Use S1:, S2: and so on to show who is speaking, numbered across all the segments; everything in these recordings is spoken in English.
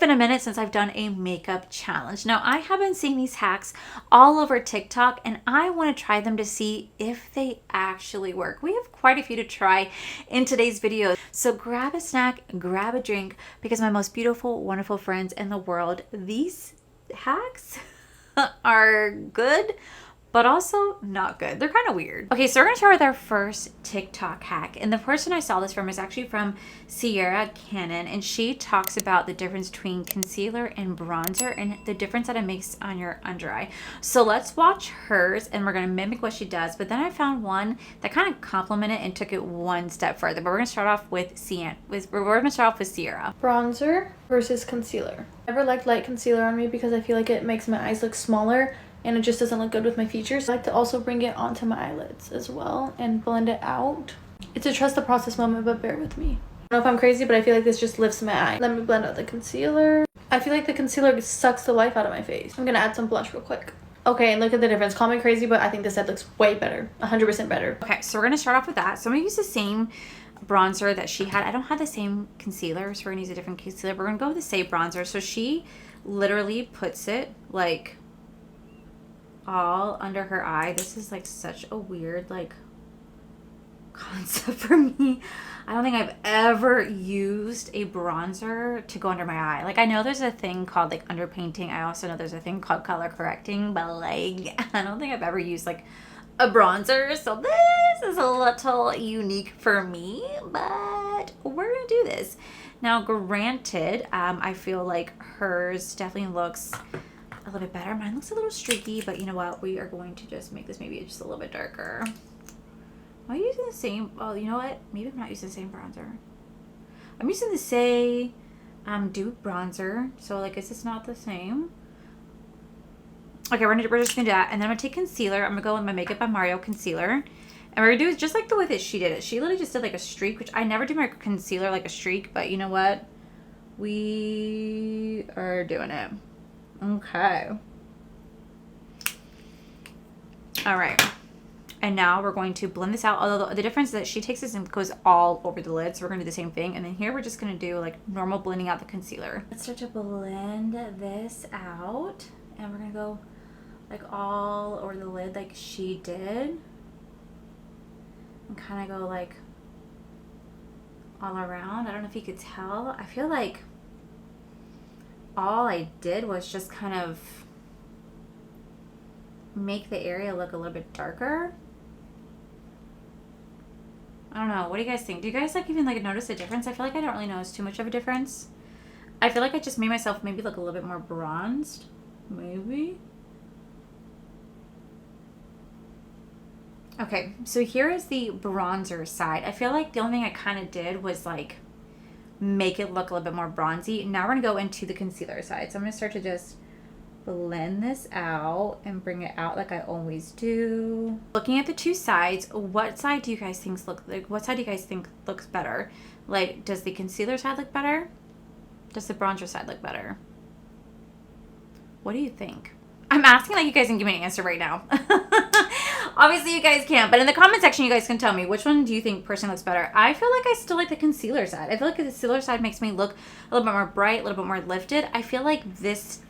S1: been a minute since I've done a makeup challenge. Now, I have been seeing these hacks all over TikTok, and I want to try them to see if they actually work. We have quite a few to try in today's video. So grab a snack, grab a drink, because my most beautiful, wonderful friends in the world, these hacks are good, but also not good. They're kind of weird. Okay, so we're gonna start with our first TikTok hack. And the person I saw this from is actually from Siard Cannon, and she talks about the difference between concealer and bronzer and the difference that it makes on your under eye. So let's watch hers and we're gonna mimic what she does. But then I found one that kind of complemented and took it one step further. But we're gonna start off with Siard. Sierra.
S2: Bronzer versus concealer. I never liked light concealer on me because I feel like it makes my eyes look smaller and it just doesn't look good with my features. I like to also bring it onto my eyelids as well and blend it out. It's a trust the process moment, but bear with me. I don't know if I'm crazy, but I feel like this just lifts my eye. Let me blend out the concealer. I feel like the concealer sucks the life out of my face. I'm gonna add some blush real quick. Okay, and look at the difference. Call me crazy, but I think this side looks way better. 100% better.
S1: Okay, so we're gonna start off with that. So I'm gonna use the same bronzer that she had. I don't have the same concealer, so we're gonna use a different concealer. We're gonna go with the same bronzer. So she literally puts it like all under her eye. This is like such a weird like concept for me. I don't think I've ever used a bronzer to go under my eye. Like, I know there's a thing called like underpainting. I also know there's a thing called color correcting, but like I don't think I've ever used like a bronzer. So this is a little unique for me, but we're gonna do this. Now, granted, I feel like hers definitely looks a little bit better. Mine looks a little streaky, but you know what? We are going to just make this maybe just a little bit darker. Am I using the same? Oh, you know what? Maybe I'm not using the same bronzer. I'm using the same dupe bronzer. So like, is this not the same? Okay, we're just gonna do that, and then I'm gonna take concealer. I'm gonna go with my Makeup by Mario concealer, and we're gonna do it just like the way that she did it. She literally just did like a streak, which I never do my concealer like a streak, but you know what? We are doing it. Okay. All right. And now we're going to blend this out. Although the difference is that she takes this and goes all over the lid. So we're going to do the same thing. And then here we're just going to do like normal blending out the concealer. Let's start to blend this out. And we're going to go like all over the lid like she did. And kind of go like all around. I don't know if you could tell. I feel like all I did was just kind of make the area look a little bit darker. I don't know. What do you guys think? Do you guys like even like notice a difference? I feel like I don't really notice too much of a difference. I feel like I just made myself maybe look a little bit more bronzed. Maybe. Okay, so here is the bronzer side. I feel like the only thing I kind of did was like make it look a little bit more bronzy. Now we're gonna go into the concealer side. So I'm gonna start to just blend this out and bring it out like I always do. Looking at the two sides, what side do you guys think looks better? Like, does the concealer side look better? Does the bronzer side look better? What do you think? I'm asking like you guys can give me an answer right now. Obviously you guys can't, but in the comment section you guys can tell me which one do you think personally looks better. I feel like I still like the concealer side. I feel like the concealer side makes me look a little bit more bright, a little bit more lifted. I feel like this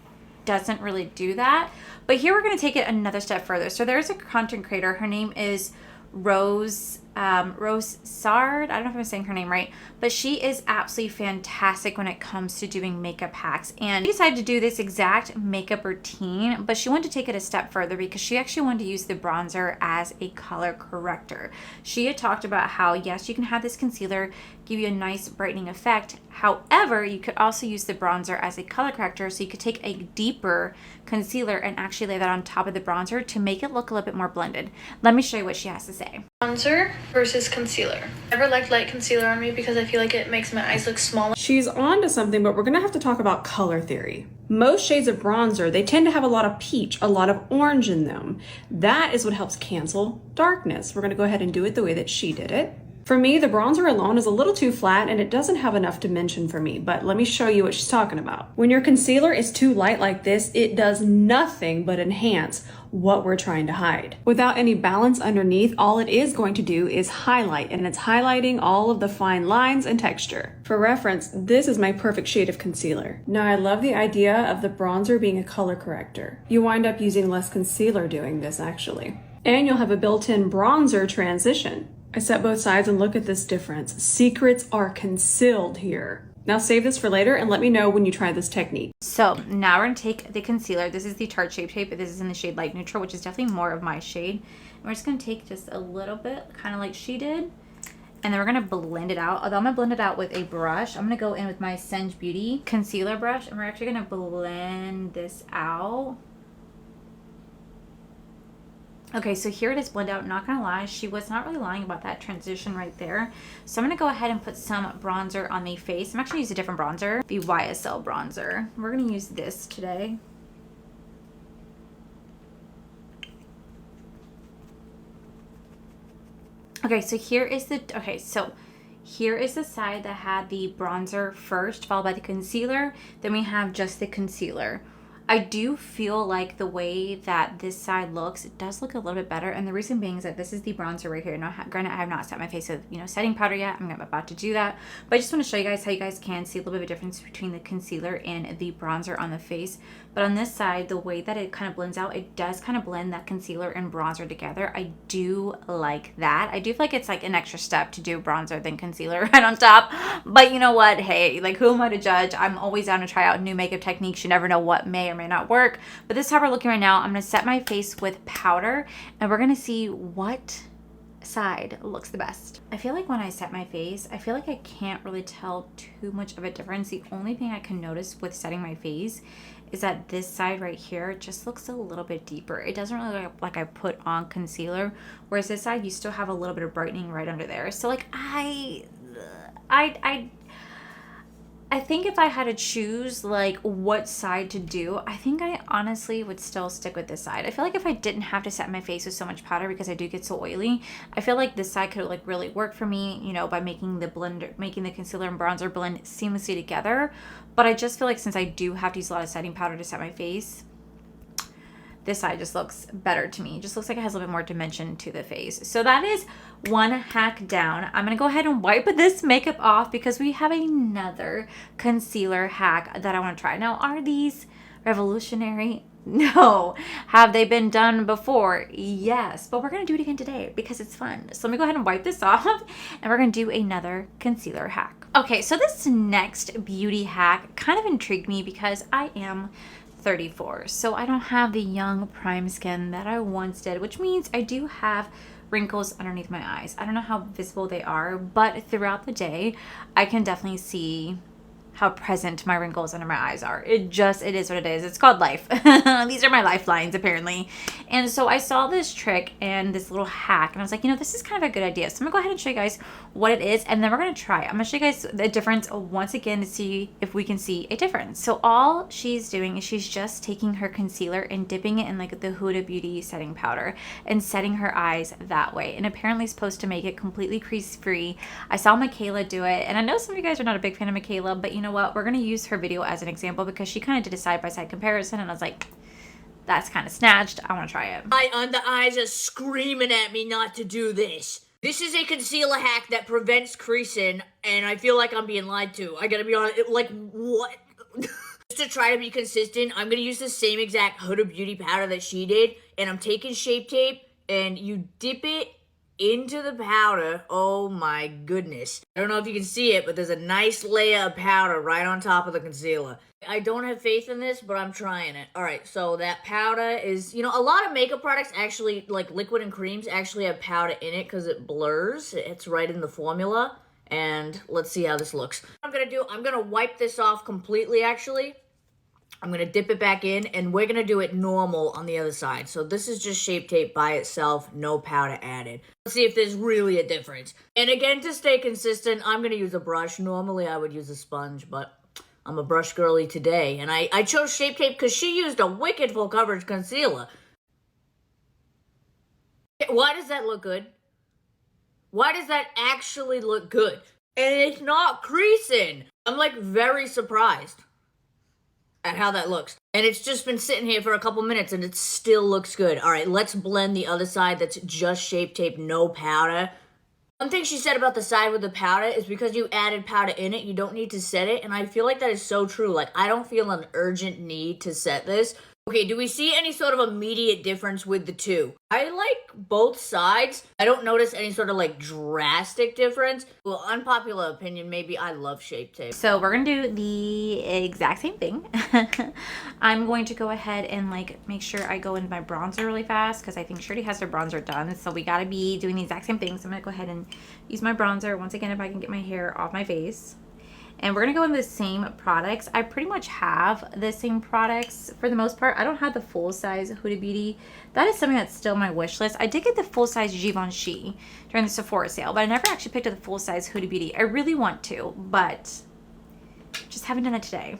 S1: doesn't really do that. But here we're going to take it another step further. So there's a content creator. Her name is Rose Siard. I don't know if I'm saying her name right, but she is absolutely fantastic when it comes to doing makeup hacks. And she decided to do this exact makeup routine, but she wanted to take it a step further because she actually wanted to use the bronzer as a color corrector. She had talked about how, yes, you can have this concealer give you a nice brightening effect. However, you could also use the bronzer as a color corrector, so you could take a deeper concealer and actually lay that on top of the bronzer to make it look a little bit more blended. Let me show you what she has to say.
S2: Bronzer versus concealer. I never liked light concealer on me because I feel like it makes my eyes look smaller.
S3: She's on to something, but we're gonna have to talk about color theory. Most shades of bronzer, they tend to have a lot of peach, a lot of orange in them. That is what helps cancel darkness. We're gonna go ahead and do it the way that she did it. For me, the bronzer alone is a little too flat and it doesn't have enough dimension for me, but let me show you what she's talking about. When your concealer is too light like this, it does nothing but enhance what we're trying to hide. Without any balance underneath, all it is going to do is highlight, and it's highlighting all of the fine lines and texture. For reference, this is my perfect shade of concealer. Now, I love the idea of the bronzer being a color corrector. You wind up using less concealer doing this, actually. And you'll have a built-in bronzer transition. I set both sides and look at this difference. Secrets are concealed here. Now save this for later and let me know when you try this technique.
S1: So now we're gonna take the concealer. This is the Tarte Shape Tape, but this is in the shade Light Neutral, which is definitely more of my shade. And we're just gonna take just a little bit, kind of like she did. And then we're gonna blend it out. Although I'm gonna blend it out with a brush, I'm gonna go in with my Sense Beauty concealer brush, and we're actually gonna blend this out. Okay, so here it is blend out. Not gonna lie, she was not really lying about that transition right there. So I'm gonna go ahead and put some bronzer on the face. I'm actually gonna use a different bronzer, the YSL bronzer. We're gonna use this today. Okay, so here is the side that had the bronzer first, followed by the concealer. Then we have just the concealer. I do feel like the way that this side looks, it does look a little bit better. And the reason being is that this is the bronzer right here. Now, granted, I have not set my face with, setting powder yet. I'm about to do that. But I just want to show you guys how you guys can see a little bit of a difference between the concealer and the bronzer on the face. But on this side, the way that it kind of blends out, it does kind of blend that concealer and bronzer together. I do like that. I do feel like it's like an extra step to do bronzer than concealer right on top. But you know what? Hey, like who am I to judge? I'm always down to try out new makeup techniques. You never know what may or may not work. But this is how we're looking right now. I'm going to set my face with powder and we're going to see what side looks the best. I feel like when I set my face, I feel like I can't really tell too much of a difference. The only thing I can notice with setting my face is that this side right here just looks a little bit deeper. It doesn't really look like I put on concealer, whereas this side you still have a little bit of brightening right under there. So like I think if I had to choose like what side to do, I think I honestly would still stick with this side. I feel like if I didn't have to set my face with so much powder because I do get so oily, I feel like this side could like really work for me, by making the concealer and bronzer blend seamlessly together. But I just feel like since I do have to use a lot of setting powder to set my face, this side just looks better to me. It just looks like it has a little bit more dimension to the face. So that is one hack down. I'm gonna go ahead and wipe this makeup off because we have another concealer hack that I wanna try. Now, are these revolutionary? No. Have they been done before? Yes, but we're gonna do it again today because it's fun. So let me go ahead and wipe this off and we're gonna do another concealer hack. Okay, so this next beauty hack kind of intrigued me because I am 34, so I don't have the young prime skin that I once did, which means I do have wrinkles underneath my eyes. I don't know how visible they are, but throughout the day I can definitely see how present my wrinkles under my eyes are. It is what it is. It's called life. These are my lifelines apparently. And so I saw this trick and this little hack and I was like, this is kind of a good idea. So I'm gonna go ahead and show you guys what it is and then we're gonna try it. I'm gonna show you guys the difference once again to see if we can see a difference. So all she's doing is she's just taking her concealer and dipping it in like the Huda Beauty setting powder and setting her eyes that way. And apparently it's supposed to make it completely crease free. I saw Mikayla do it and I know some of you guys are not a big fan of Mikayla, but you know what? We're going to use her video as an example because she kind of did a side-by-side comparison and I was like, that's kind of snatched. I want to try it.
S4: My under eyes are screaming at me not to do this. This is a concealer hack that prevents creasing and I feel like I'm being lied to. I gotta be honest, like what? Just to try to be consistent, I'm gonna use the same exact Huda Beauty powder that she did and I'm taking Shape Tape and you dip it into the powder. Oh my goodness. I don't know if you can see it, but there's a nice layer of powder right on top of the concealer. I don't have faith in this, but I'm trying it. Alright, so that powder is, a lot of makeup products actually, like liquid and creams, actually have powder in it because it blurs. It's right in the formula. And let's see how this looks. What I'm gonna wipe this off completely actually. I'm going to dip it back in, and we're going to do it normal on the other side. So this is just Shape Tape by itself, no powder added. Let's see if there's really a difference. And again, to stay consistent, I'm going to use a brush. Normally, I would use a sponge, but I'm a brush girly today. And I chose Shape Tape because she used a wicked full coverage concealer. Why does that look good? Why does that actually look good? And it's not creasing. I'm like very surprised. at how that looks. And it's just been sitting here for a couple minutes and it still looks good. All right, let's blend the other side that's just Shape Tape, no powder. One thing she said about the side with the powder is because you added powder in it, you don't need to set it. And I feel like that is so true. Like, I don't feel an urgent need to set this. Okay, do we see any sort of immediate difference with the two? I like both sides. I don't notice any sort of like drastic difference. Well, unpopular opinion, maybe I love Shape Tape.
S1: So we're gonna do the exact same thing. I'm going to go ahead and like make sure I go into my bronzer really fast because I think she already has her bronzer done. So we gotta be doing the exact same thing. So I'm gonna go ahead and use my bronzer once again if I can get my hair off my face. And we're going to go in the same products. I pretty much have the same products for the most part. I don't have the full size Huda Beauty. That is something that's still on my wish list. I did get the full size Givenchy during the Sephora sale, but I never actually picked up the full size Huda Beauty. I really want to, but just haven't done it today.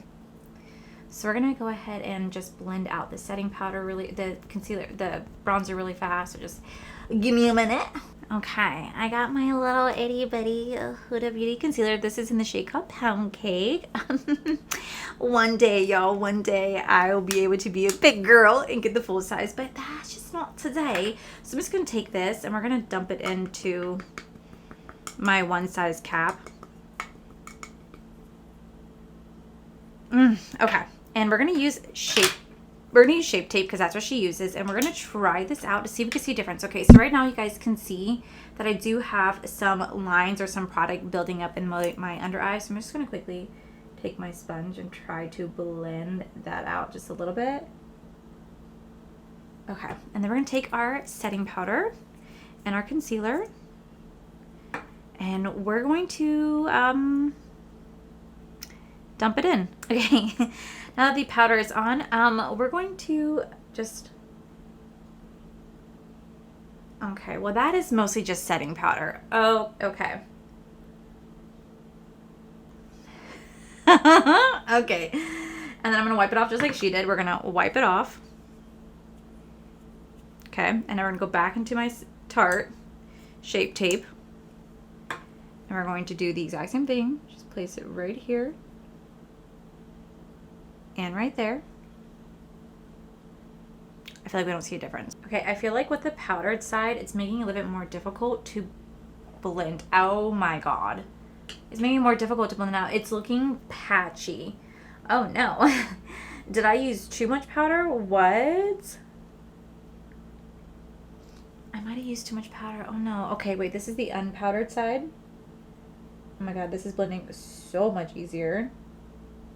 S1: So we're going to go ahead and just blend out the setting powder really, the concealer, the bronzer really fast. So just give me a minute. Okay, I got my little itty bitty Huda Beauty concealer. This is in the shade called Pound Cake. One day, y'all, one day I will be able to be a big girl and get the full size, but that's just not today. So I'm just going to take this and we're going to dump it into my one size cap. Okay, and we're going to use Shape Tape because that's what she uses, and we're going to try this out to see if we can see a difference. Okay, so right now you guys can see that I do have some lines or some product building up in my under eye, so I'm just going to quickly take my sponge and try to blend that out just a little bit. Okay, and then we're going to take our setting powder and our concealer, and we're going to dump it in. Okay, now that the powder is on, we're going to just, okay, well that is mostly just setting powder. Oh, okay. Okay, and then I'm gonna wipe it off just like she did. We're gonna wipe it off. Okay, and then we're gonna go back into my Tarte Shape Tape, and we're going to do the exact same thing. Just place it right here and right there. I feel like we don't see a difference. Okay, I feel like with the powdered side, it's making it a little bit more difficult to blend. Oh my God. It's making it more difficult to blend out. It's looking patchy. Oh no. Did I use too much powder? What? I might have used too much powder. Oh no. Okay, wait, this is the unpowdered side. Oh my God, this is blending so much easier.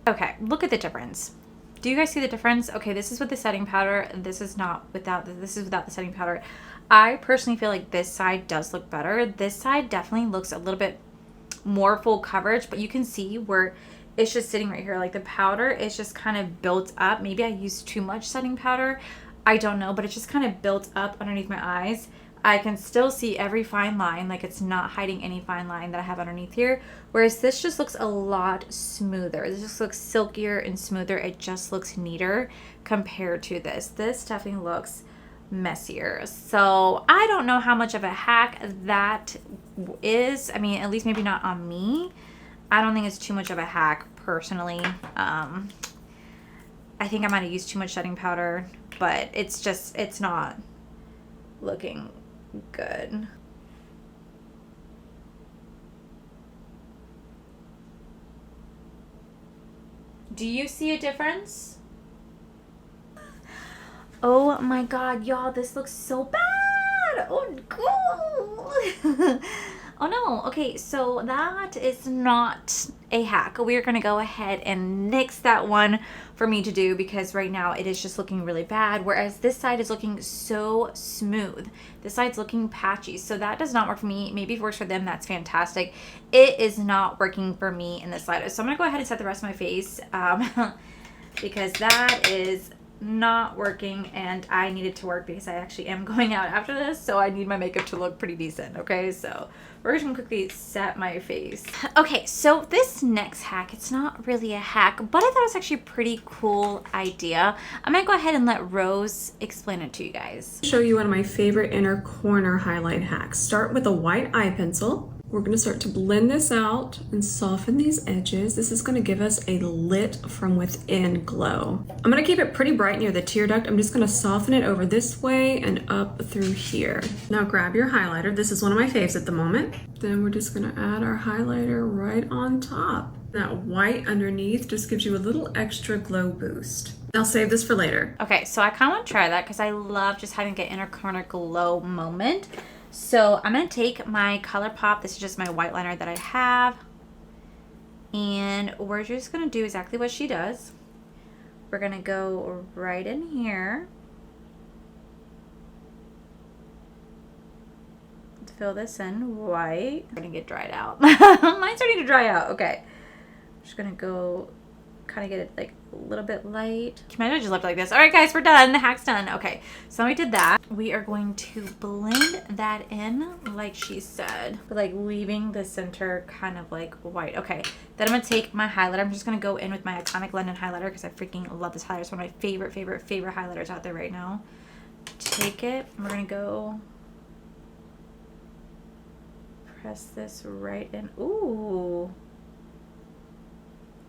S1: Okay, look at the difference. Do you guys see the difference? Okay, this is with the setting powder. This is not without. This is without the setting powder. I personally feel like this side does look better. This side definitely looks a little bit more full coverage, but you can see where it's just sitting right here. Like the powder is just kind of built up. Maybe I used too much setting powder. I don't know, but it's just kind of built up underneath my eyes. I can still see every fine line, like it's not hiding any fine line that I have underneath here. Whereas this just looks a lot smoother. This just looks silkier and smoother. It just looks neater compared to this. This definitely looks messier. So I don't know how much of a hack that is. I mean, at least maybe not on me. I don't think it's too much of a hack personally. I think I might have used too much setting powder, but it's not looking good. Do you see a difference? Oh my God, y'all, this looks so bad. Oh, cool. Oh no. Okay, so that is not a hack. We're gonna go ahead and nix that one for me to do because right now it is just looking really bad, whereas this side is looking so smooth. This side's looking patchy, so that does not work for me. Maybe if it works for them, that's fantastic. It is not working for me in the slightest. So I'm gonna go ahead and set the rest of my face because that is not working, and I need it to work because I actually am going out after this, so I need my makeup to look pretty decent. Okay, so we're just gonna quickly set my face. Okay, so this next hack, it's not really a hack, but I thought it was actually a pretty cool idea. I'm gonna go ahead and let Rose explain it to you guys.
S3: Show you one of my favorite inner corner highlight hacks. Start with a white eye pencil We're gonna start to blend this out and soften these edges. This is gonna give us a lit from within glow. I'm gonna keep it pretty bright near the tear duct. I'm just gonna soften it over this way and up through here. Now grab your highlighter. This is one of my faves at the moment. Then we're just gonna add our highlighter right on top. That white underneath just gives you a little extra glow boost. I'll save this for later.
S1: Okay, so I kind of want to try that because I love just having an inner corner glow moment. So I'm going to take my ColourPop. This is just my white liner that I have. And we're just going to do exactly what she does. We're going to go right in here. Fill this in white. I'm going to get dried out. Mine's starting to dry out. Okay. I'm just going to go kind of get it like a little bit light. Can I just left like this? All right, guys, we're done. The hack's done. Okay, so we did that. We are going to blend that in like she said, but like leaving the center kind of like white. Okay, then I'm gonna take my highlighter. I'm just gonna go in with my Iconic London highlighter because I freaking love this highlighter. It's one of my favorite highlighters out there right now. Take it, and we're gonna go press this right in. Ooh.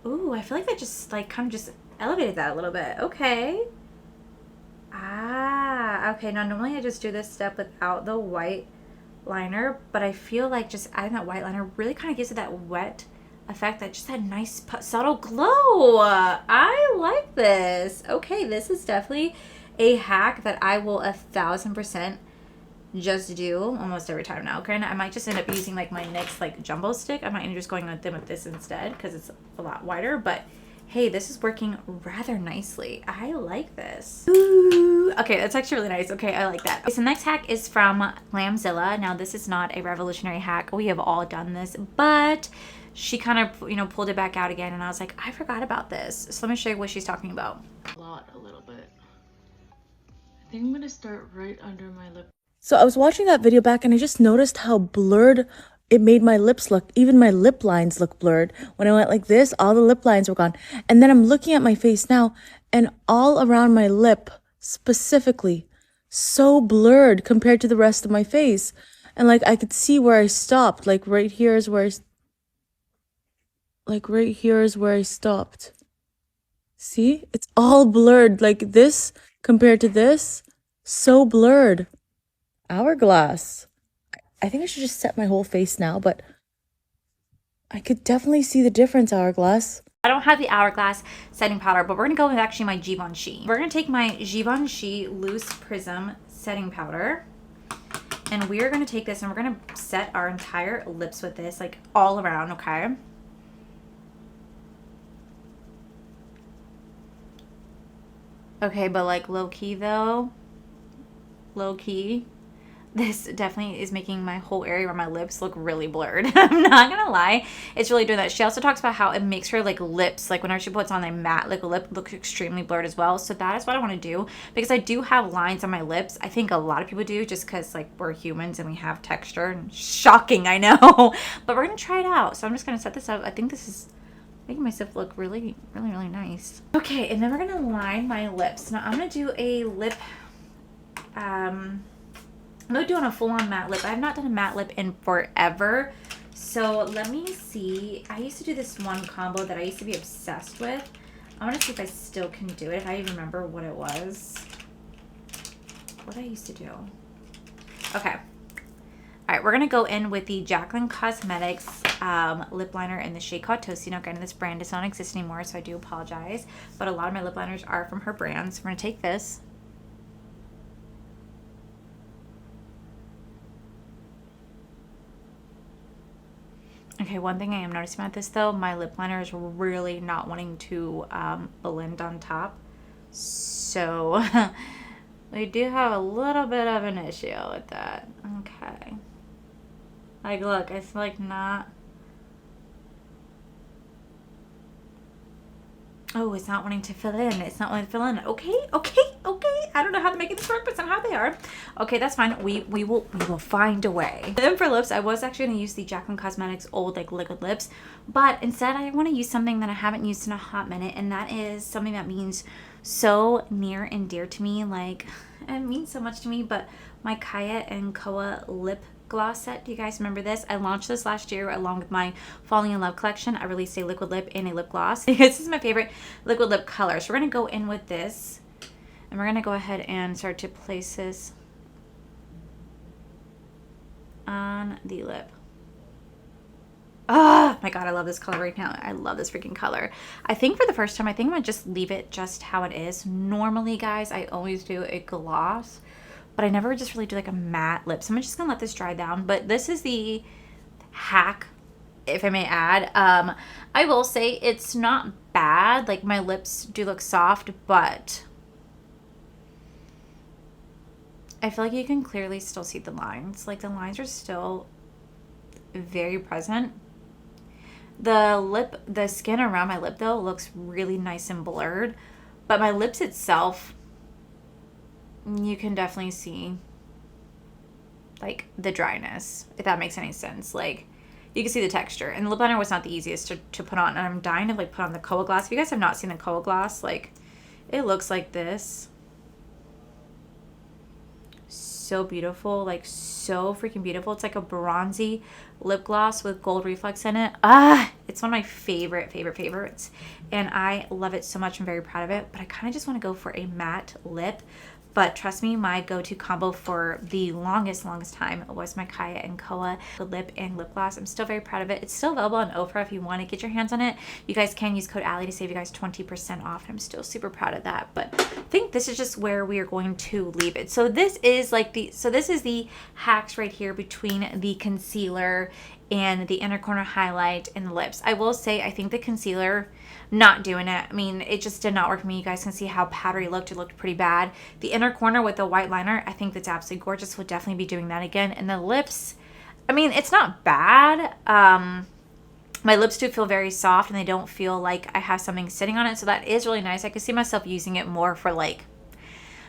S1: Ooh, I feel like that just like kind of just elevated that a little bit. Okay. Ah, okay. Now normally I just do this step without the white liner, but I feel like just adding that white liner really kind of gives it that wet effect, that just that nice subtle glow. I like this. Okay, this is definitely a hack that I will 1000% just do almost every time now. Okay, I might just end up using like my NYX like jumbo stick. I might end up just going with them with this instead because it's a lot wider, but hey, this is working rather nicely. I like this. Ooh. Okay, that's actually really nice. Okay, I like that. Okay, so the next hack is from Glamzilla. Now this is not a revolutionary hack. We have all done this, but she kind of, you know, pulled it back out again, and I was like, I forgot about this. So let me show you what she's talking about.
S5: A little bit. I think I'm gonna start right under my lip.
S6: So I was watching that video back and I just noticed how blurred it made my lips look. Even my lip lines look blurred. When I went like this, all the lip lines were gone. And then I'm looking at my face now and all around my lip specifically, so blurred compared to the rest of my face. And like I could see where I stopped. Like right here is where I stopped. See? It's all blurred. Like this compared to this, so blurred. Hourglass. I think I should just set my whole face now, but I could definitely see the difference, Hourglass.
S1: I don't have the Hourglass setting powder, but we're going to go with actually my Givenchy. We're going to take my Givenchy Loose Prism setting powder, and we are going to take this and we're going to set our entire lips with this, like all around, okay? Okay, but like low-key though, low-key, this definitely is making my whole area around my lips look really blurred. I'm not gonna lie, it's really doing that. She also talks about how it makes her like lips, like whenever she puts on a matte liquid lip, looks extremely blurred as well. So that is what I want to do, because I do have lines on my lips. I think a lot of people do, just because like we're humans and we have texture. And shocking, I know. But we're gonna try it out. So I'm just gonna set this up. I think this is making myself look really nice. Okay, and then we're gonna line my lips. Now I'm gonna do a lip, I'm not doing a full-on matte lip. I have not done a matte lip in forever. So let me see. I used to do this one combo that I used to be obsessed with. I want to see if I still can do it, if I even remember what it was. What I used to do. Okay. All right, we're going to go in with the Jaclyn Cosmetics lip liner in the shade called Toasty. Now, again, this brand does not exist anymore, so I do apologize. But a lot of my lip liners are from her brand. So we're going to take this. Okay, one thing I am noticing about this though, my lip liner is really not wanting to blend on top. So we do have a little bit of an issue with that. Okay. Like look, it's like not. Oh, it's not wanting to fill in. It's not wanting to fill in. Okay. I don't know how to make this work, but somehow they are. Okay, that's fine. We will find a way. Then for lips, I was actually going to use the Jaclyn Cosmetics old like liquid lips, but instead I want to use something that I haven't used in a hot minute, and that is something that means so near and dear to me. Like, it means so much to me, but my Kaya and Koa lip gloss set. Do you guys remember this? I launched this last year along with my Falling in Love collection. I released a liquid lip and a lip gloss because this is my favorite liquid lip color. So we're going to go in with this, and we're going to go ahead and start to place this on the lip. Oh my god, I love this color right now. I love this freaking color. I think for the first time, I think I'm gonna just leave it just how it is. Normally, guys, I always do a gloss, but I never just really do like a matte lip. So I'm just gonna let this dry down. But this is the hack, if I may add. I will say it's not bad. Like, my lips do look soft, but I feel like you can clearly still see the lines. Like, the lines are still very present. The skin around my lip though looks really nice and blurred, but my lips itself, you can definitely see like the dryness, if that makes any sense. Like, you can see the texture, and the lip liner was not the easiest to put on, and I'm dying to like put on the Koa Gloss. If you guys have not seen the Koa Gloss, like, it looks like this. So beautiful, like so freaking beautiful. It's like a bronzy lip gloss with gold reflex in it. It's one of my favorites, and I love it so much. I'm very proud of it, but I kind of just want to go for a matte lip. But trust me, my go-to combo for the longest time was my Kaya and Koa lip and lip gloss. I'm still very proud of it. It's still available on Ofra if you want to get your hands on it. You guys can use code Allie to save you guys 20% off. I'm still super proud of that. But I think this is just where we are going to leave it. So this is like this is the hacks right here between the concealer and the inner corner highlight and the lips. I will say, I think the concealer, not doing it. I mean, it just did not work for me. You guys can see how powdery it looked. It looked pretty bad. The inner corner with the white liner, I think that's absolutely gorgeous. We'll definitely be doing that again. And the lips, I mean, it's not bad. My lips do feel very soft, and they don't feel like I have something sitting on it. So that is really nice. I could see myself using it more for like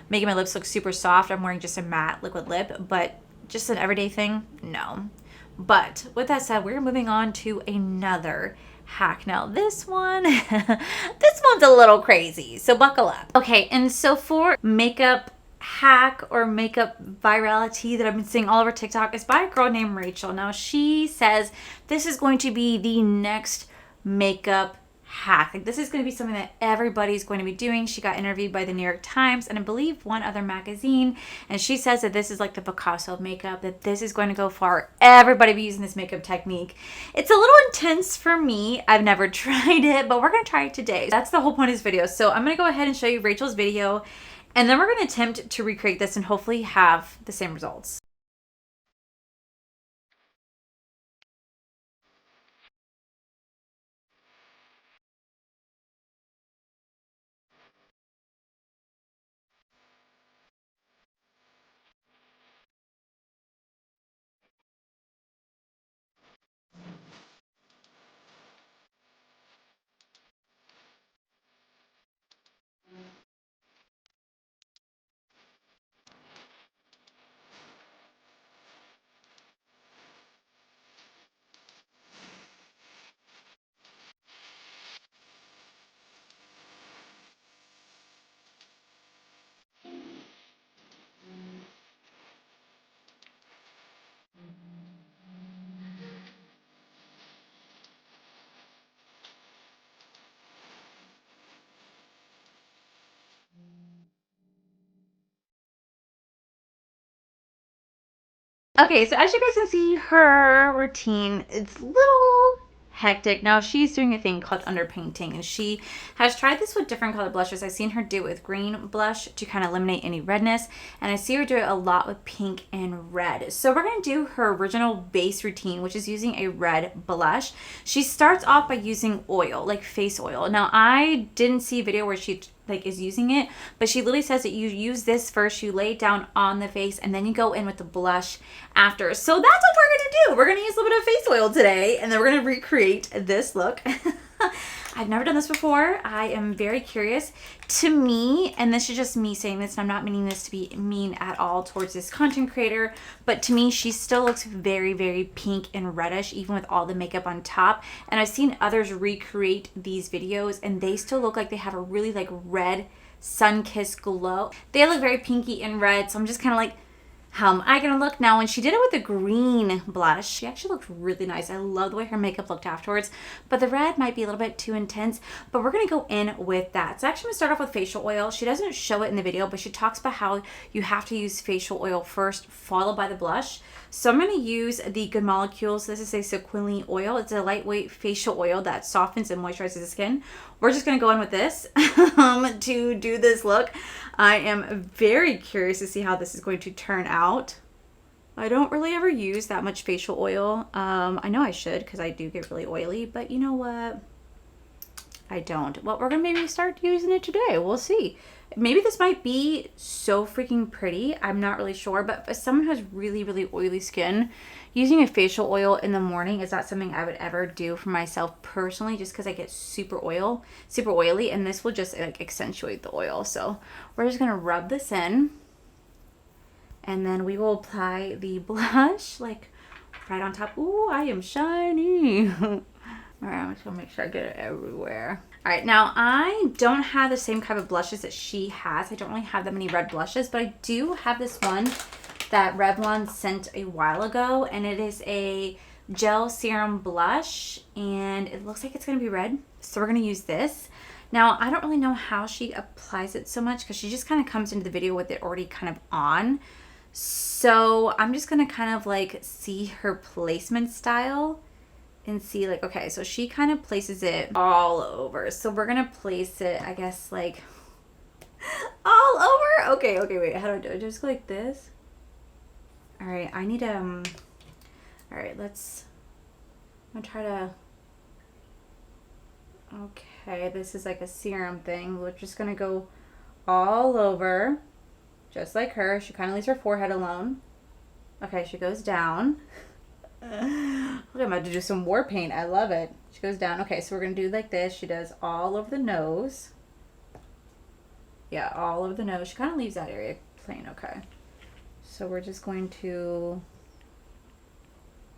S1: making my lips look super soft. I'm wearing just a matte liquid lip, but just an everyday thing, no. But with that said, we're moving on to another hack. Now this one, this one's a little crazy, so buckle up. Okay, and so for makeup hack or makeup virality that I've been seeing all over TikTok is by a girl named Rachel. Now she says this is going to be the next makeup hack. Like, this is going to be something that everybody's going to be doing. She got interviewed by the New York Times and I believe one other magazine, and she says that this is like the Picasso of makeup, that this is going to go far. Everybody be using this makeup technique. It's a little intense for me. I've never tried it, but we're going to try it today. That's the whole point of this video. So I'm going to go ahead and show you Rachel's video, and then we're going to attempt to recreate this and hopefully have the same results. Okay, so as you guys can see, her routine, it's a little hectic. Now she's doing a thing called underpainting, and she has tried this with different color blushes. I've seen her do it with green blush to kind of eliminate any redness, and I see her do it a lot with pink and red. So we're going to do her original base routine, which is using a red blush. She starts off by using oil, like face oil. Now I didn't see a video where she like is using it, but she literally says that you use this first, you lay it down on the face, and then you go in with the blush after. So that's what we're gonna do. We're gonna use a little bit of face oil today, and then we're gonna recreate this look. I've never done this before. I am very curious. To me, and this is just me saying this, and I'm not meaning this to be mean at all towards this content creator, but to me, she still looks very, very pink and reddish, even with all the makeup on top. And I've seen others recreate these videos, and they still look like they have a really like red sun-kissed glow. They look very pinky and red, so I'm just kind of like, how am I gonna look? Now, when she did it with the green blush, she actually looked really nice. I love the way her makeup looked afterwards, but the red might be a little bit too intense, but we're gonna go in with that. So actually I'm gonna start off with facial oil. She doesn't show it in the video, but she talks about how you have to use facial oil first, followed by the blush. So I'm gonna use the Good Molecules. This is a sequinolene oil. It's a lightweight facial oil that softens and moisturizes the skin. We're just gonna go in with this to do this look. I am very curious to see how this is going to turn out. I don't really ever use that much facial oil. I know I should because I do get really oily, but you know what? I don't. Well, we're gonna maybe start using it today. We'll see. Maybe this might be so freaking pretty. I'm not really sure, but for someone who has really, really oily skin, using a facial oil in the morning is not something I would ever do for myself personally, just because I get super oily, and this will just like accentuate the oil. So we're just gonna rub this in, and then we will apply the blush like right on top. Ooh, I am shiny. All right, I'm just gonna make sure I get it everywhere. All right, now I don't have the same type of blushes that she has. I don't really have that many red blushes, but I do have this one that Revlon sent a while ago, and it is a gel serum blush, and it looks like it's gonna be red. So we're gonna use this. Now, I don't really know how she applies it so much because she just kind of comes into the video with it already kind of on. So I'm just gonna kind of like see her placement style and see like, okay, so she kind of places it all over. So we're gonna place it, I guess, like all over. Okay, wait, how do I do it? Just go like this. All right, I need all right, I'm gonna try to, okay, this is like a serum thing. We're just gonna go all over, just like her. She kind of leaves her forehead alone. Okay, she goes down. Look, I'm about to do some war paint. I love it. She goes down. Okay, so we're gonna do like this. She does all over the nose. Yeah, all over the nose. She kind of leaves that area plain. Okay, so we're just going to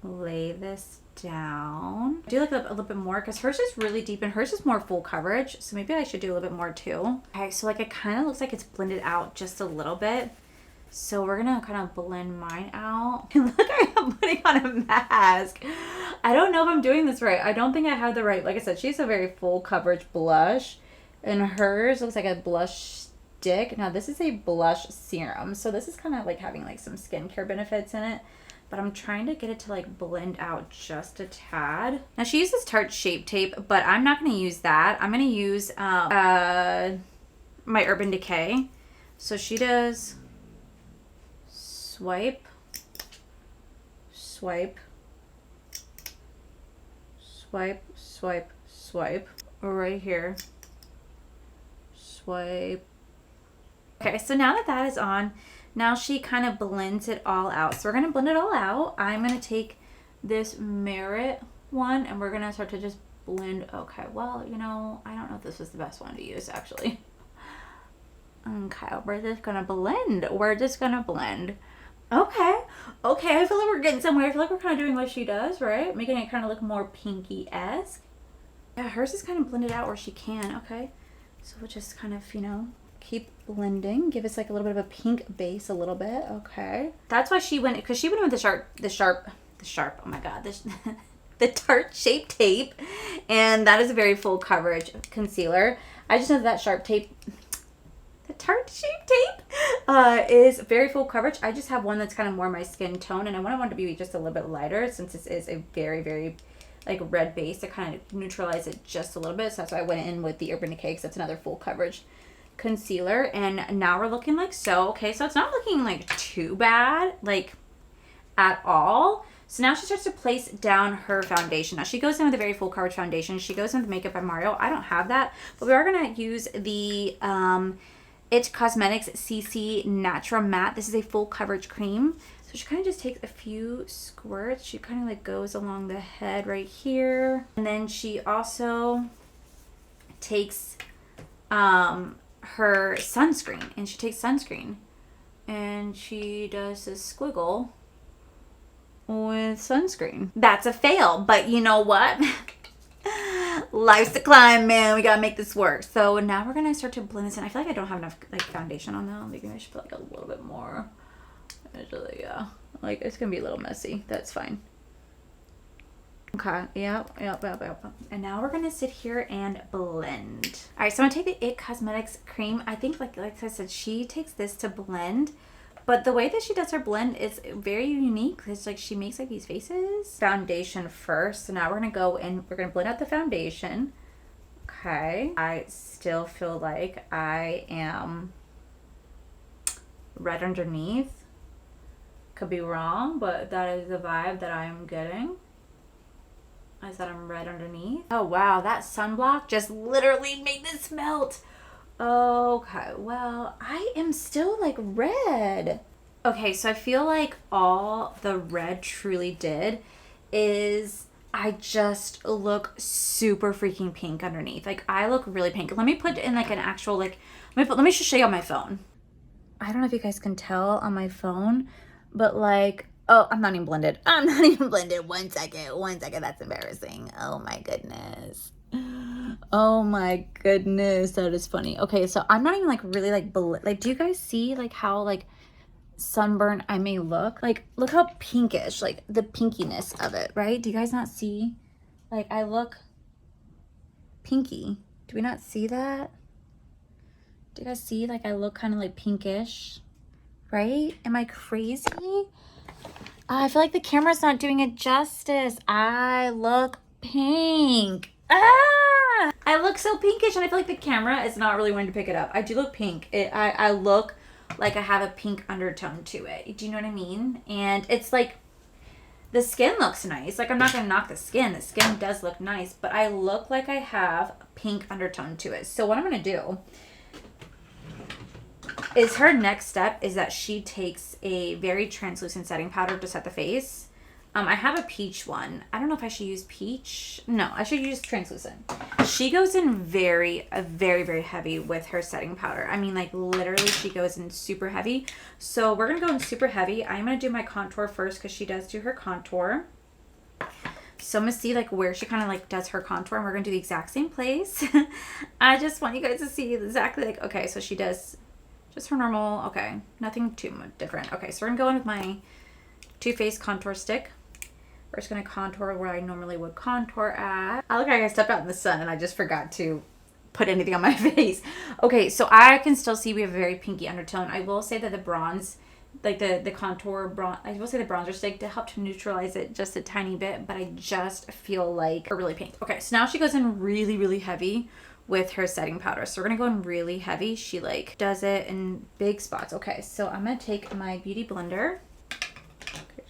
S1: lay this down. Do like a little bit more because hers is really deep and hers is more full coverage, so maybe I should do a little bit more too. Okay, so like it kind of looks like it's blended out just a little bit. So we're gonna kind of blend mine out. And look, I am putting on a mask. I don't know if I'm doing this right. I don't think I have the right, like I said, she's a very full coverage blush. And hers looks like a blush stick. Now this is a blush serum. So this is kind of like having like some skincare benefits in it. But I'm trying to get it to like blend out just a tad. Now she uses Tarte Shape Tape, but I'm not gonna use that. I'm gonna use my Urban Decay. So she does swipe, swipe, swipe, swipe, swipe, right here, swipe. Okay, so now that that is on, now she kind of blends it all out. So we're gonna blend it all out. I'm gonna take this Merit one and we're gonna start to just blend. Okay, well, you know, I don't know if this was the best one to use actually. Okay, we're just gonna blend. We're just gonna blend. Okay, I feel like we're getting somewhere. I feel like we're kind of doing what she does, right? Making it kind of look more pinky-esque. Yeah, hers is kind of blended out where she can. Okay, so we'll just kind of, you know, keep blending. Give us like a little bit of a pink base a little bit. Okay. That's why she went, because she went with the sharp, oh my God, the Tarte Shape Tape. And that is a very full coverage concealer. I just know that Sharp Tape, the Tarte Shape Tape is very full coverage. I just have one that's kind of more my skin tone, and I want it to be just a little bit lighter since this is a very, very like red base to kind of neutralize it just a little bit. So that's why I went in with the Urban Decay because that's another full coverage concealer. And now we're looking like so. Okay, so it's not looking like too bad, like at all. So now she starts to place down her foundation. Now she goes in with a very full coverage foundation. She goes in with Makeup by Mario. I don't have that, but we are going to use the It Cosmetics CC Natura Matte. This is a full coverage cream. So she kind of just takes a few squirts. She kind of like goes along the head right here. And then she also takes her sunscreen. And she takes sunscreen. And she does this squiggle with sunscreen. That's a fail, but you know what? Life's a climb, man. We gotta make this work. So now we're gonna start to blend this in. I feel like I don't have enough like foundation on though. Maybe I should put like a little bit more. Usually, yeah. Like, it's gonna be a little messy. That's fine. Okay, yep. And now we're gonna sit here and blend. All right, so I'm gonna take the IT Cosmetics cream. I think, like I said, she takes this to blend, but the way that she does her blend is very unique. It's like she makes like these faces. Foundation first. So now we're gonna go and we're gonna blend out the foundation. Okay. I still feel like I am red underneath. Could be wrong, but that is the vibe that I am getting. Is that I'm red underneath. Oh wow, that sunblock just literally made this melt. Okay, well, I am still like red. Okay, so I feel like all the red truly did is I just look super freaking pink underneath. Like, I look really pink. Let me put in like an actual, like, let me just show you on my phone. I don't know if you guys can tell on my phone, but like, oh, I'm not even blended. I'm not even blended. One second. That's embarrassing. Oh my goodness. Oh my goodness. That is funny. Okay, so I'm not even like really like, do you guys see like how like sunburn I may look? Like, look how pinkish, like the pinkiness of it, right? Do you guys not see? Like, I look pinky. Do we not see that? Do you guys see like I look kind of like pinkish, right? Am I crazy? I feel like the camera's not doing it justice. I look pink. Ah! I look so pinkish, and I feel like the camera is not really wanting to pick it up. I do look pink. I look like I have a pink undertone to it. Do you know what I mean? And it's like, the skin looks nice. Like, I'm not gonna knock the skin. The skin does look nice, but I look like I have a pink undertone to it. So what I'm gonna do is, her next step is that she takes a very translucent setting powder to set the face. I have a peach one. I don't know if I should use peach. No, I should use translucent. She goes in very heavy with her setting powder. I mean, like, literally she goes in super heavy. So we're gonna go in super heavy. I'm gonna do my contour first because she does do her contour. So I'm gonna see like where she kind of like does her contour, and we're gonna do the exact same place. I just want you guys to see exactly like, okay, so she does just her normal, okay, nothing too much different. Okay, so we're gonna go in with my Too Faced contour stick. We're just gonna contour where I normally would contour at. I look like I stepped out in the sun and I just forgot to put anything on my face. Okay, so I can still see we have a very pinky undertone. I will say that the bronze, like the contour bronze, I will say the bronzer stick to help to neutralize it just a tiny bit, but I just feel like a really pink. Okay, so now she goes in really heavy with her setting powder. So we're gonna go in really heavy. She like does it in big spots. Okay, so I'm gonna take my beauty blender,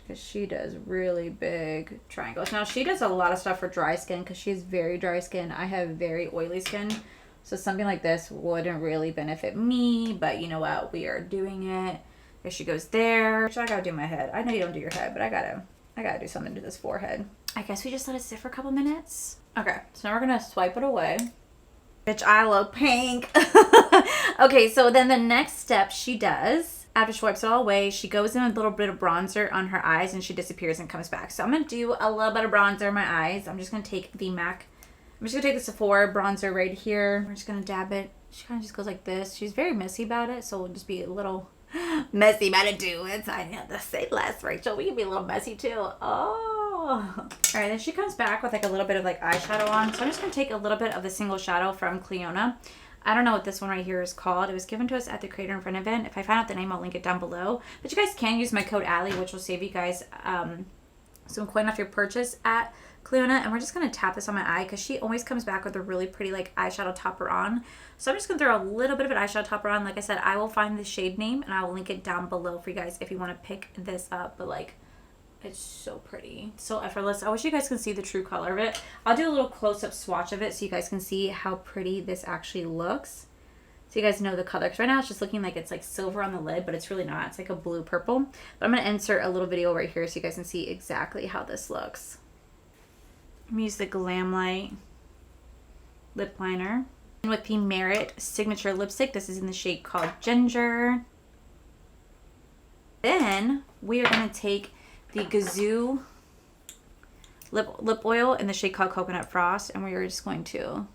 S1: because she does really big triangles. Now she does a lot of stuff for dry skin because she's very dry skin. I have very oily skin. So something like this wouldn't really benefit me, but you know what? We are doing it. There she goes there. So I gotta do my head. I know you don't do your head, but I gotta do something to this forehead. I guess we just let it sit for a couple minutes. Okay, so now we're gonna swipe it away. Bitch, I look pink. Okay, so then the next step she does, after she wipes it all away, she goes in a little bit of bronzer on her eyes and she disappears and comes back. So I'm going to do a little bit of bronzer on my eyes. I'm just going to take the MAC. I'm just going to take the Sephora bronzer right here. We're just going to dab it. She kind of just goes like this. She's very messy about it, so we'll just be a little messy about it too. It's, I have to say less, Rachel. We can be a little messy too. Oh. All right, then she comes back with like a little bit of like eyeshadow on. So I'm just going to take a little bit of the single shadow from Cliona. I don't know what this one right here is called. It was given to us at the Creator in Front event. If I find out the name, I'll link it down below. But you guys can use my code Allie, which will save you guys some coin off your purchase at Cliona. And we're just going to tap this on my eye because she always comes back with a really pretty like eyeshadow topper on. So I'm just going to throw a little bit of an eyeshadow topper on. Like I said, I will find the shade name and I will link it down below for you guys if you want to pick this up. But like, it's so pretty, so effortless. I wish you guys can see the true color of it. I'll do a little close-up swatch of it so you guys can see how pretty this actually looks, so you guys know the color. Because right now it's just looking like it's like silver on the lid, but it's really not. It's like a blue purple. But I'm going to insert a little video right here so you guys can see exactly how this looks. I'm going to use the Glamlight lip liner and with the Merit signature lipstick. This is in the shade called Ginger. Then we are going to take the Gazoo lip oil in the shade called Coconut Frost, and we are just going to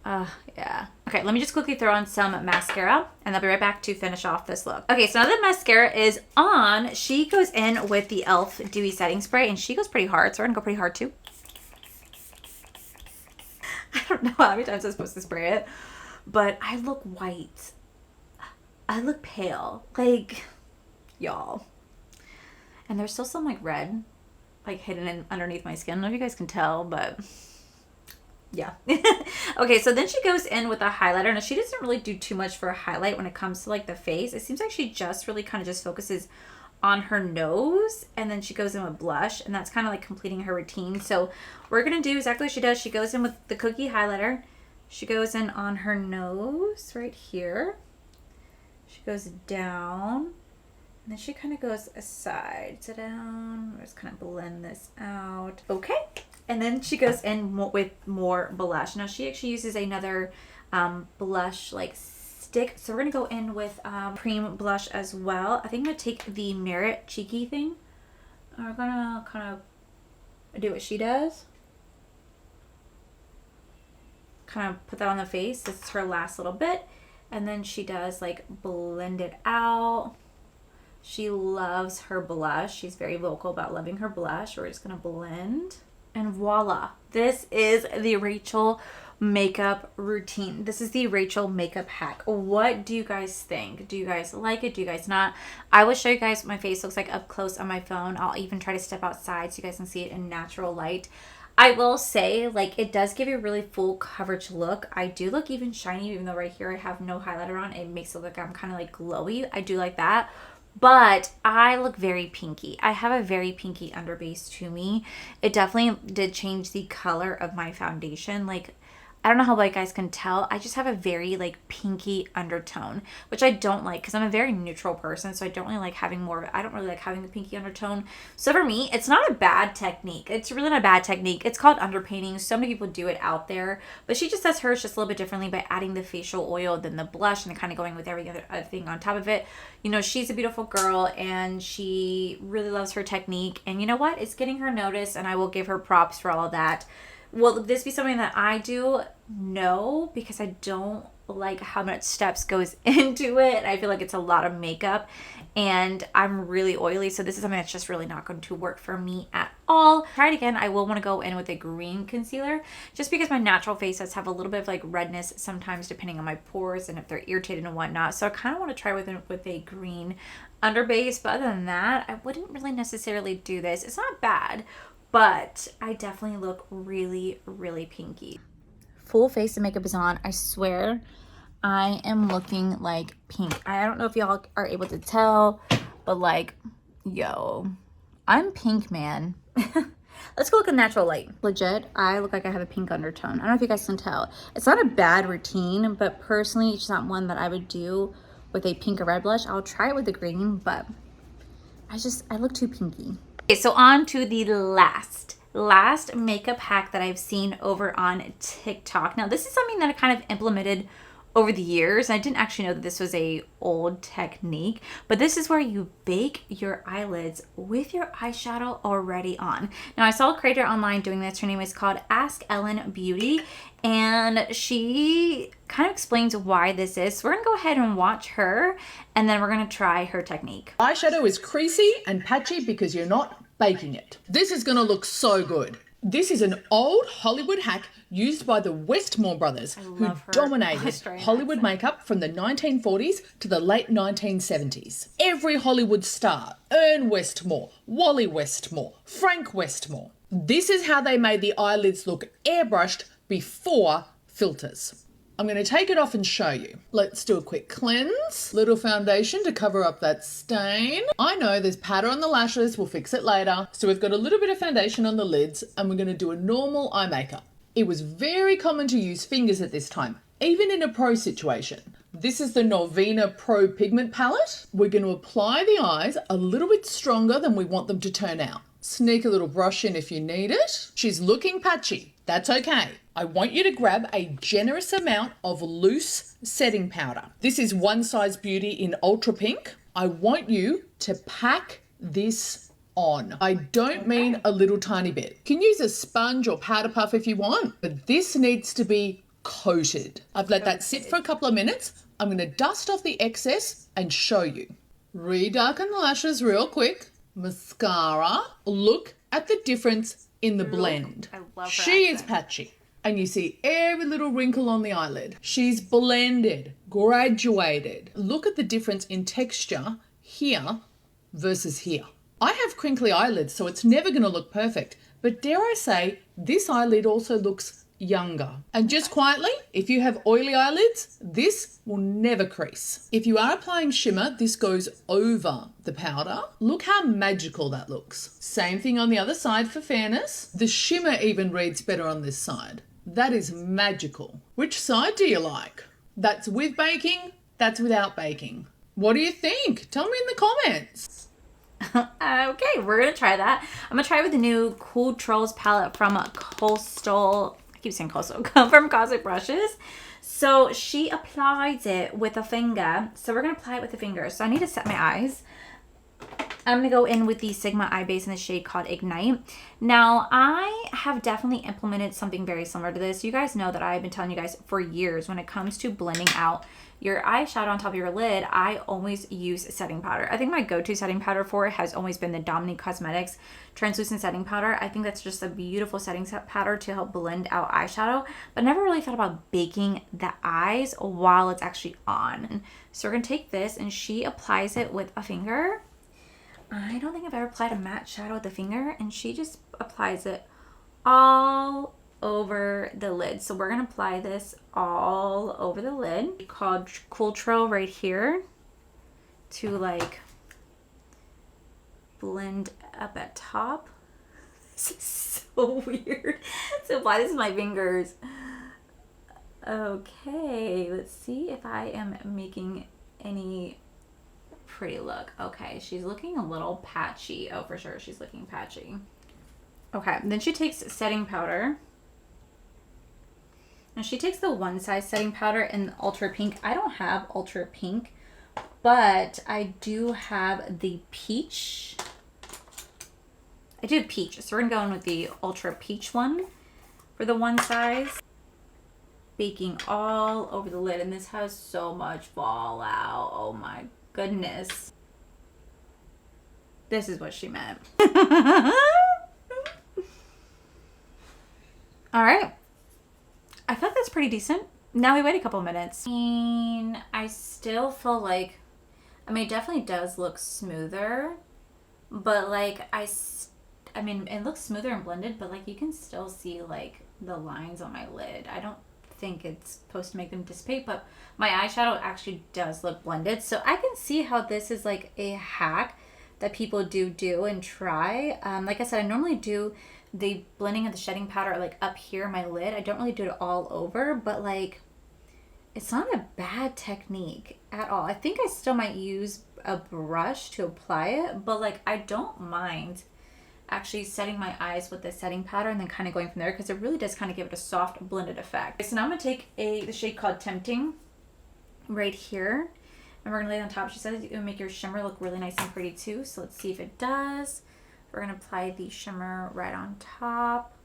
S1: Yeah. Okay, let me just quickly throw on some mascara and I'll be right back to finish off this look. Okay, so now that mascara is on, she goes in with the e.l.f. Dewy Setting Spray and she goes pretty hard, so we're gonna go pretty hard too. I don't know how many times I'm supposed to spray it, but I look white. I look pale, like, y'all. And there's still some like red, like hidden in underneath my skin. I don't know if you guys can tell, but yeah. Okay, so then she goes in with a highlighter. Now she doesn't really do too much for a highlight when it comes to like the face. It seems like she just really kind of just focuses on her nose, and then she goes in with blush, and that's kind of like completing her routine. So what we're gonna do exactly what she does. She goes in with the cookie highlighter. She goes in on her nose right here. She goes down, and then she kind of goes aside to down. Let's kind of blend this out. Okay. And then she goes in with more blush. Now she actually uses another blush like stick. So we're going to go in with cream blush as well. I think I'm going to take the Merit Cheeky thing. We're going to kind of do what she does. Kind of put that on the face. This is her last little bit. And then she does like blend it out. She loves her blush. She's very vocal about loving her blush. We're just going to blend. And voila, this is the Rachel makeup routine. This is the Rachel makeup hack. What do you guys think? Do you guys like it? Do you guys not? I will show you guys what my face looks like up close on my phone. I'll even try to step outside so you guys can see it in natural light. I will say, like, it does give you a really full coverage look. I do look even shiny, even though right here I have no highlighter on. It makes it look like I'm kind of like glowy. I do like that. But I look very pinky. I have a very pinky underbase to me. It definitely did change the color of my foundation. Like, I don't know how you guys can tell. I just have a very like pinky undertone, which I don't like because I'm a very neutral person. So I don't really like having more of it. I don't really like having the pinky undertone. So for me, it's not a bad technique. It's really not a bad technique. It's called underpainting. So many people do it out there, but she just does hers just a little bit differently by adding the facial oil, then the blush, and then kind of going with every other thing on top of it. You know, she's a beautiful girl and she really loves her technique. And you know what? It's getting her noticed, and I will give her props for all of that. Will this be something that I do? No, because I don't like how much steps goes into it. I feel like it's a lot of makeup and I'm really oily. So this is something that's just really not going to work for me at all. Try it again. I will want to go in with a green concealer just because my natural face does have a little bit of like redness sometimes depending on my pores and if they're irritated and whatnot. So I kind of want to try with a green underbase. But other than that, I wouldn't really necessarily do this. It's not bad, but I definitely look really, really pinky. Full face of makeup is on. I swear I am looking like pink. I don't know if y'all are able to tell, but like, yo, I'm pink, man. Let's go look at natural light. Legit, I look like I have a pink undertone. I don't know if you guys can tell. It's not a bad routine, but personally, it's not one that I would do with a pink or red blush. I'll try it with the green, but I look too pinky. Okay, so on to the last makeup hack that I've seen over on TikTok. Now, this is something that I kind of implemented over the years. I didn't actually know that this was a old technique, but this is where you bake your eyelids with your eyeshadow already on. Now, I saw a creator online doing this. Her name is called AskEllenBeauty, and she kind of explains why this is. So we're gonna go ahead and watch her, and then we're gonna try her technique.
S7: Eyeshadow is creasy and patchy because you're not baking it. This is gonna look so good. This is an old Hollywood hack used by the Westmore brothers, who dominated Hollywood makeup from the 1940s to the late 1970s. Every Hollywood star, Ern Westmore, Wally Westmore, Frank Westmore. This is how they made the eyelids look airbrushed before filters. I'm going to take it off and show you. Let's do a quick cleanse. Little foundation to cover up that stain. I know there's powder on the lashes. We'll fix it later. So we've got a little bit of foundation on the lids and we're going to do a normal eye makeup. It was very common to use fingers at this time, even in a pro situation. This is the Norvina Pro Pigment Palette. We're going to apply the eyes a little bit stronger than we want them to turn out. Sneak a little brush in if you need it. She's looking patchy. That's okay. I want you to grab a generous amount of loose setting powder. This is One Size Beauty in Ultra Pink. I want you to pack this on. I don't mean a little tiny bit. You can use a sponge or powder puff if you want, but this needs to be coated. I've let that sit for a couple of minutes. I'm going to dust off the excess and show you. Redarken the lashes real quick. Mascara. Look at the difference in the blend.
S1: I love her
S7: She is
S1: accent.
S7: patchy. And you see every little wrinkle on the eyelid. She's blended, graduated. Look at the difference in texture here versus here. I have crinkly eyelids, so it's never going to look perfect. But dare I say, this eyelid also looks younger. And just quietly, if you have oily eyelids, this will never crease. If you are applying shimmer, this goes over the powder. Look how magical that looks. Same thing on the other side for fairness. The shimmer even reads better on this side. That is magical. Which side do you like? That's with baking, that's without baking. What do you think? Tell me in the comments.
S1: Okay, we're gonna try that. I'm gonna try with the new Cool Trolls palette from Coastal. I keep saying Coastal. From Cosmic Brushes. So she applies it with a finger. So we're gonna apply it with the finger. So I need to set my eyes. I'm going to go in with the Sigma Eye Base in the shade called Ignite. Now, I have definitely implemented something very similar to this. You guys know that I've been telling you guys for years when it comes to blending out your eyeshadow on top of your lid, I always use setting powder. I think my go-to setting powder for it has always been the Dominique Cosmetics Translucent Setting Powder. I think that's just a beautiful setting powder to help blend out eyeshadow, but never really thought about baking the eyes while it's actually on. So we're going to take this, and she applies it with a finger. I don't think I've ever applied a matte shadow with a finger, and she just applies it all over the lid. So we're going to apply this all over the lid. Called Cool Troll right here to like blend up at top. This is so weird. So apply this with my fingers. Okay, let's see if I am making any pretty look. Okay, she's looking a little patchy. Oh, for sure, she's looking patchy. Okay, then she takes setting powder. And she takes the one size setting powder in Ultra Pink. I don't have Ultra Pink, but I do have the peach. I do have peach, so we're gonna go in with the Ultra Peach one for the one size. Baking all over the lid, and this has so much fallout. Oh my goodness. This is what she meant. All right. I feel like that's pretty decent. Now we wait a couple minutes. I still feel like, I mean, it definitely does look smoother, but like, I mean, it looks smoother and blended, but like you can still see like the lines on my lid. I don't think it's supposed to make them dissipate, but my eyeshadow actually does look blended. So I can see how this is like a hack that people do and try. Like I said, I normally do the blending of the shedding powder like up here in my lid. I don't really do it all over, but like it's not a bad technique at all. I think I still might use a brush to apply it, but like I don't mind actually setting my eyes with the setting powder and then kind of going from there, because it really does kind of give it a soft blended effect. So now I'm going to take the shade called Tempting right here, and we're going to lay it on top. She says it will make your shimmer look really nice and pretty too, so let's see if it does. We're going to apply the shimmer right on top.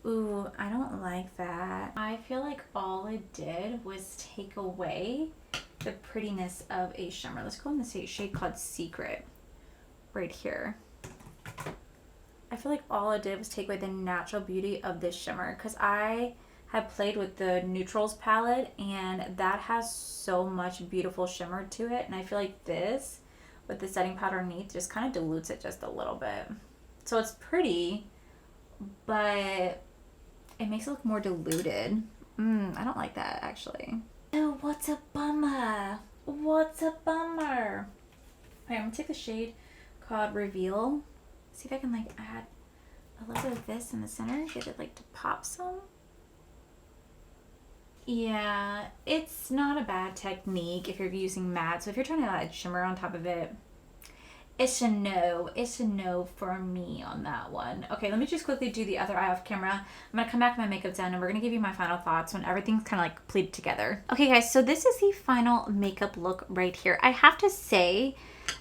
S1: Ooh, I don't like that. I feel like all it did was take away the prettiness of a shimmer. Let's go in the shade called Secret right here. I feel like all it did was take away the natural beauty of this shimmer, because I have played with the Neutrals palette and that has so much beautiful shimmer to it, and I feel like this with the setting powder underneath just kind of dilutes it just a little bit. So it's pretty, but it makes it look more diluted. I don't like that actually. Oh, what's a bummer? What's a bummer? Okay, I'm gonna take the shade called Reveal. See if I can like add a little bit of this in the center. Get it like to pop some. Yeah, it's not a bad technique if you're using matte. So if you're trying to add shimmer on top of it, it's a no. It's a no for me on that one. Okay, let me just quickly do the other eye off camera. I'm going to come back with my makeup done, and we're going to give you my final thoughts when everything's kind of like pleated together. Okay, guys, so this is the final makeup look right here. I have to say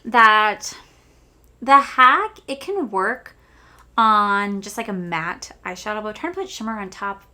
S1: that the hack, it can work on just like a matte eyeshadow, but trying to put shimmer on top,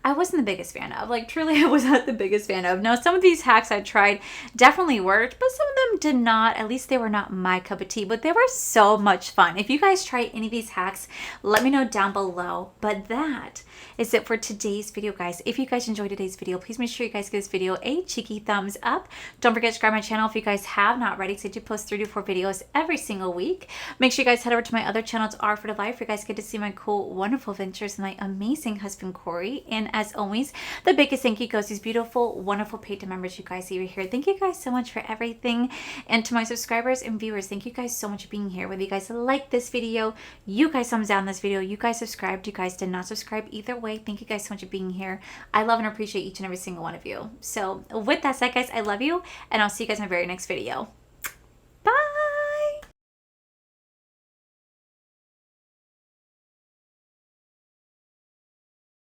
S1: I wasn't the biggest fan of. Like, truly, I was not the biggest fan of. Now, some of these hacks I tried definitely worked, but some of them did not. At least they were not my cup of tea, but they were so much fun. If you guys try any of these hacks, let me know down below. But that is it for today's video, guys. If you guys enjoyed today's video, please make sure you guys give this video a cheeky thumbs up. Don't forget to subscribe to my channel if you guys have not already, because I do post 3 to 4 videos every single week. Make sure you guys head over to my other channel. It's R for the Life, where you guys get to see my cool, wonderful adventures with my amazing husband, Corey. And as always, the biggest thank you goes to these beautiful, wonderful paid members you guys see here. Thank you guys so much for everything. And to my subscribers and viewers, thank you guys so much for being here. Whether you guys like this video, you guys thumbs down this video, you guys subscribed, you guys did not subscribe, either way, thank you guys so much for being here. I love and appreciate each and every single one of you. So with that said, guys, I love you, and I'll see you guys in my very next video.